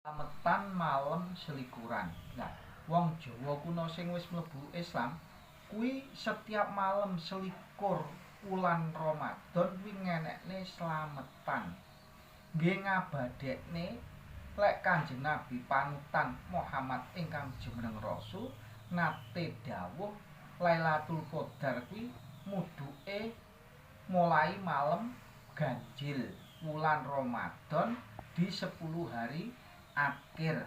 Slametan malem selikuran. Nah, wong Jawa kuno sing wis mlebu Islam kuwi setiap malem selikur wulan Ramadan kuwi ngenekne slametan. Nggih ngabadekne lek Kanjeng Nabi panutan Muhammad ingkang jumeneng Rasul nate dawuh Lailatul Qadar kuwi muduke mulai malem ganjil wulan Ramadan di 10 hari akhir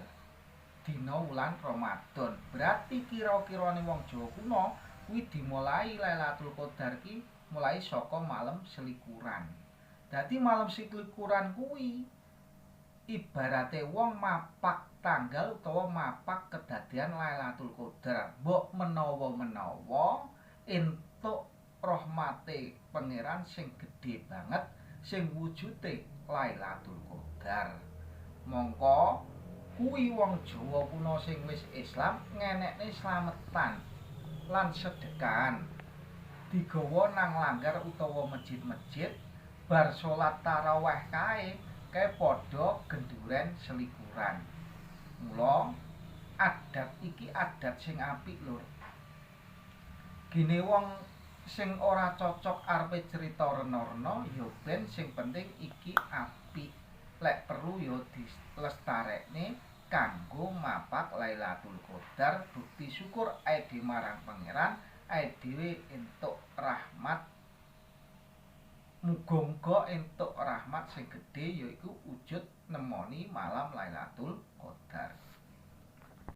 dina wulan Ramadan. Berarti kira-kirane wong Jawa kuno kuwi dimulai Lailatul Qadar ki mulai saka malam selikuran. Dadi malam selikuran kuwi ibarate wong mapak tanggal utawa mapak kedadian Lailatul Qadar. Mbok menawa-menawa entuk rahmate pangeran sing gedhe banget sing wujude Lailatul Qadar. Mongko kuwi wong Jawa kuno sing wis Islam ngenekne slametan lan sedekahan digawa nang langgar utawa masjid-masjid bar salat tarawih kae padha genduren selikuran. Mula adat iki adat sing apik lho. Gine wong sing ora cocok arepe cerita rena-rena ya ben sing penting iki apik. Lek perlu ya dilestarekne kanggo mapak Lailatul Qadar bukti syukur ae dhewe marang pangeran, ae dhewe entuk rahmat. Muga-muga entuk rahmat sing gedhe yaiku wujud nemoni malam Lailatul Qadar.